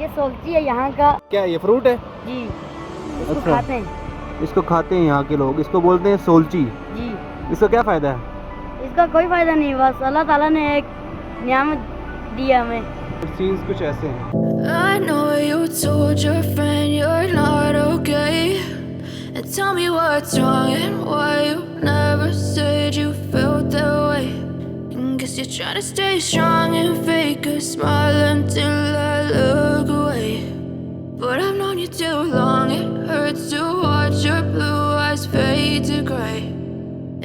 ये सोलची है यहाँ का। क्या ये फ्रूट है? जी, इसको अच्छा। खाते हैं। इसको खाते हैं यहाँ के लोग, इसको बोलते हैं सोलची। जी, इसका क्या फ़ायदा है? इसका कोई फायदा नहीं, बस अल्लाह ताला ने एक नियामत दिया हमें। सीन्स कुछ ऐसे हैं। I know you told your friend you're not okay, and tell me what's wrong and why you never said you felt that way. And guess you're trying to stay strong and fake a smile until I look away. But I've known you too long, it hurts to watch your blue eyes fade to gray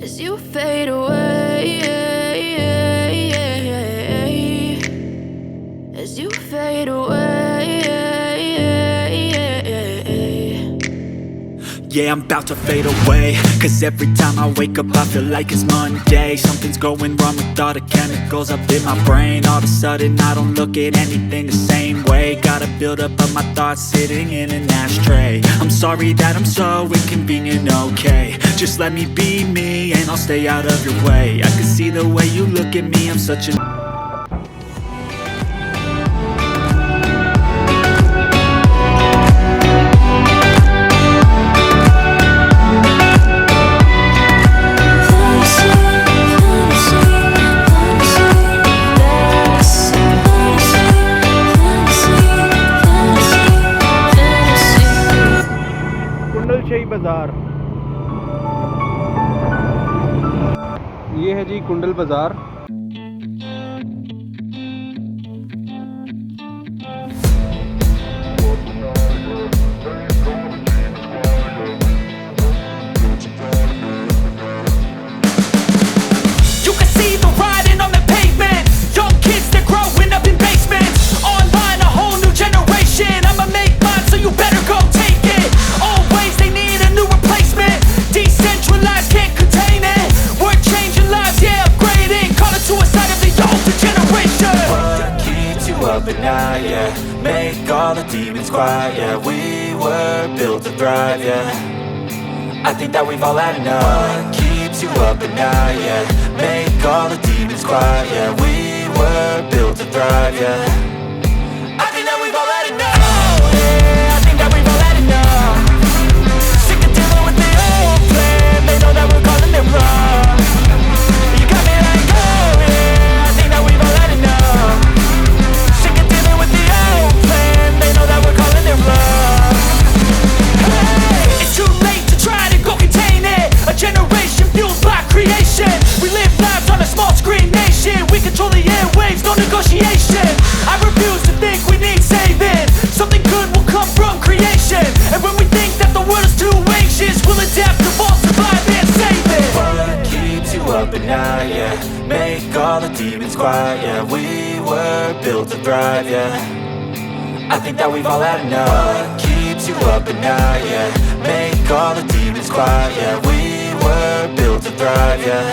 as you fade away, as you fade away. Yeah, I'm about to fade away, cause every time I wake up I feel like it's Monday. Something's going wrong with all the chemicals up in my brain. All of a sudden I don't look at anything the same way. Gotta build up of my thoughts sitting in an ashtray. I'm sorry that I'm so inconvenient, okay. Just let me be me and I'll stay out of your way. I can see the way you look at me, I'm such a बाज़ार। ये है जी कुंडल बाज़ार। But now, yeah, make all the demons quiet, yeah. We were built to thrive, yeah. I think that we've all had enough. What keeps you up at night, yeah. Make all the demons quiet, yeah. We were built to thrive, yeah. I think that we've all had enough. Oh, yeah, I think that we've all had enough. Sick of dealing with the old plan. They know that we're calling it wrong. You got me like, oh, yeah, I think that we've all had enough. They know that we're calling it wrong. Hey, it's too late to try to go contain it. A generation fueled by creation. We live lives on a small screen nation. We control the airwaves, no negotiation. I refuse to think we need saving. Something good will come from creation. And when we think that the world is too anxious, we'll adapt, evolve, survive and save it. What keeps you up at night, yeah. Make all the demons quiet, yeah. We were built to thrive, yeah. I think that we've all had enough. What keeps you up at night, yeah. Make all the demons quiet, yeah. We were built to thrive, yeah.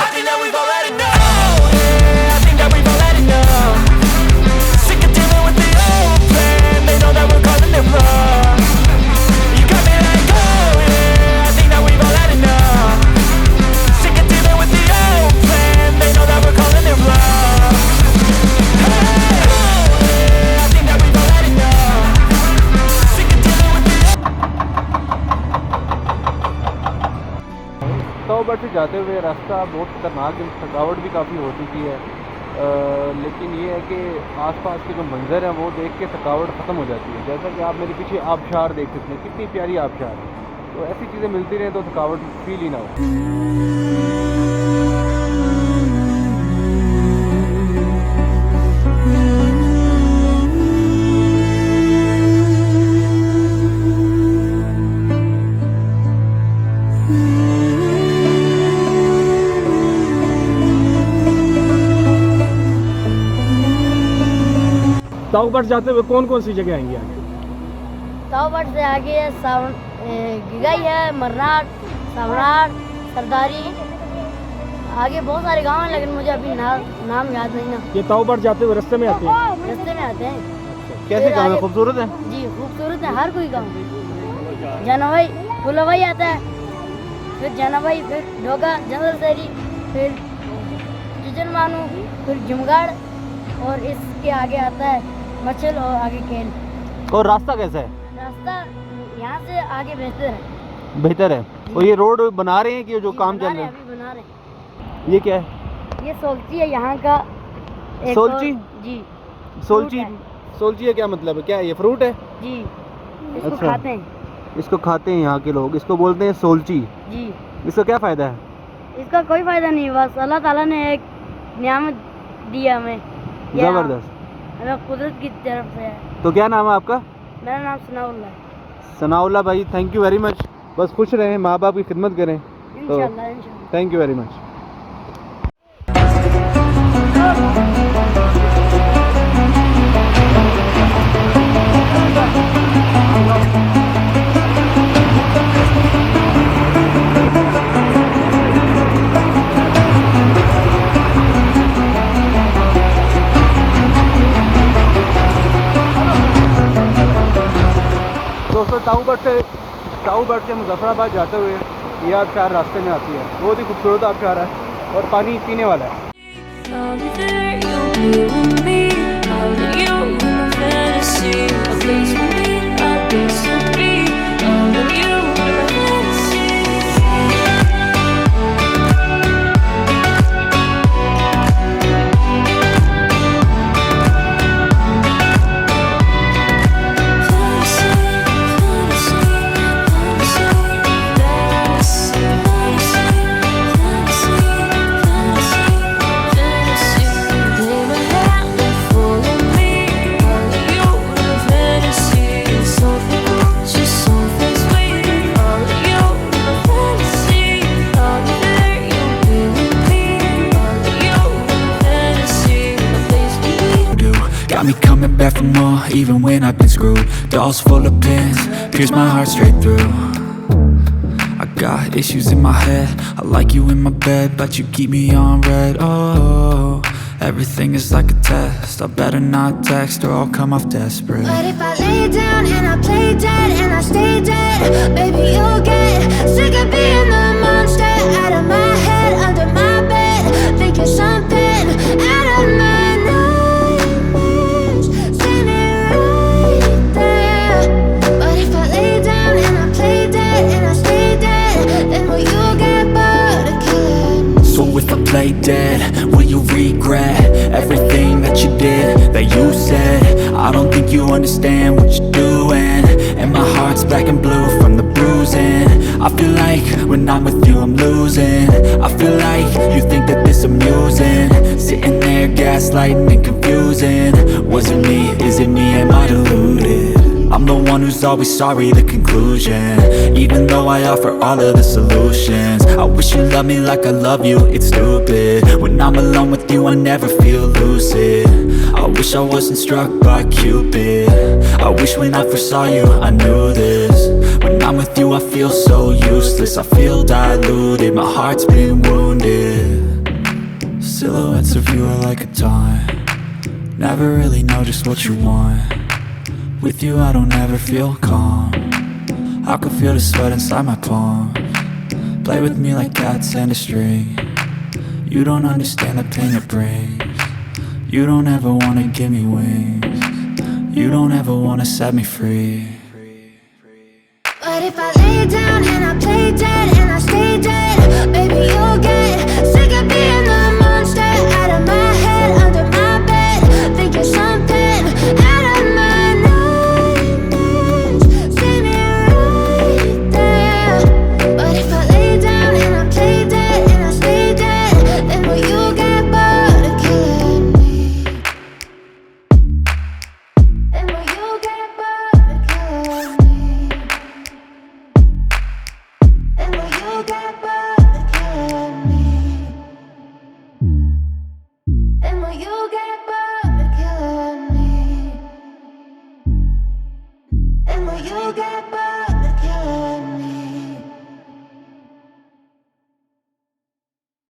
I think that we've all had enough. Oh, yeah, I think that we've all had enough. Sick of dealing with the old plan. They know that we're calling it wrong. You got me like, oh, yeah, I think that we've all had enough. Sick of dealing with the old plan. They know that we're calling it wrong. तौबत से जाते हुए रास्ता बहुत खतरनाक है, थकावट भी काफ़ी हो चुकी है, लेकिन ये है कि आसपास के जो मंज़र हैं वो देख के थकावट ख़त्म हो जाती है। जैसा कि आप मेरे पीछे आबशार देख सकते हैं, कितनी प्यारी आबशार है। तो ऐसी चीज़ें मिलती रहें तो थकावट फील ही ना हो। तौबत जाते हुए कौन कौन सी जगह आएंगी आगे? तौबत से आगे गिगाई है, मर्राट, सवराट, सरदारी, आगे बहुत सारे गांव हैं, लेकिन मुझे अभी नाम याद नहीं ना। ये तौबत जाते हुए रास्ते में आते हैं? रास्ते में आते हैं। कैसे गाँव है? खूबसूरत है जी, खूबसूरत है हर कोई गाँव। जनाभाई फुलवाई आता है, फिर जनाभाई, फिर ढोका, जनरल शहरी, फिर जिजन मानू, फिर जुमगाड़, और इसके आगे आता है मछल और आगे केन। और रास्ता कैसा है? रास्ता यहाँ से आगे बेहतर है। बेहतर है। और ये रोड बना रहे हैं कि जो काम चल रहा है? अभी बना रहे हैं। ये क्या है? ये सोलची है यहाँ का। एक सोलची? जी। सोलची? फ्रूट है। सोलची है क्या मतलब है? क्या है ये? फ्रूट है? जी। इसको अच्छा। खाते हैं। इसको खाते हैं यहाँ के लोग, इसको बोलते हैं सोलची। जी। इसका क्या फ़ायदा है? इसका कोई फ़ायदा नहीं, बस अल्लाह ताला ने एक नियामत दिया हमें। ज़बरदस्त। हमें कुदरत की तरफ से है। तो क्या नाम है आपका? मेरा नाम सनाउल्लाह है। सनाउल्लाह भाई, थैंक यू वेरी मच। बस खुश रहें, माँ बाप की खिदमत करें। इंशाल्लाह इंशाल्लाह। Thank you very much. दोस्तों ताऊबट से मुजफ्फराबाद जाते हुए ये आबशार रास्ते में आती है। बहुत ही खूबसूरत आबशार है और पानी पीने वाला है। I'll be there, you'll be with me. I'll be you in my fantasy. A place for me, a place to be. All of you in my fantasy. Got me coming back for more, even when I've been screwed. Dolls full of pins, pierce my heart straight through. I got issues in my head, I like you in my bed, but you keep me on red. Oh, everything is like a test, I better not text or I'll come off desperate. But if I lay down and I play dead and I stay dead, baby you'll get sick of being the monster out of my head, under my bed, thinking something out of my nightmares, standing right there. But if I lay down and I play dead and I stay dead, then will you get bored of killing? So if I play dead, will you regret everything that you did, that you said? I don't think you understand what you're doing, and my heart's black and blue from the bruising. I feel like when I'm with you I'm losing. I feel like you think that this amusing, sitting there gaslighting and confusing. Was it me? Is it me? Am I deluded? I'm the one who's always sorry, the conclusion. Even though I offer all of the solutions, I wish you loved me like I love you, it's stupid. When I'm alone with you I never feel lucid. I wish I wasn't struck by Cupid. I wish when I first saw you I knew this. When I'm with you I feel so useless, I feel diluted, my heart's been wounded. Silhouettes of you are like a taunt, never really know just what you want. With you I don't ever feel calm, I can feel the sweat inside my palm. Play with me like cats and a string, you don't understand the pain it brings. You don't ever wanna give me wings, you don't ever wanna set me free. But if I lay down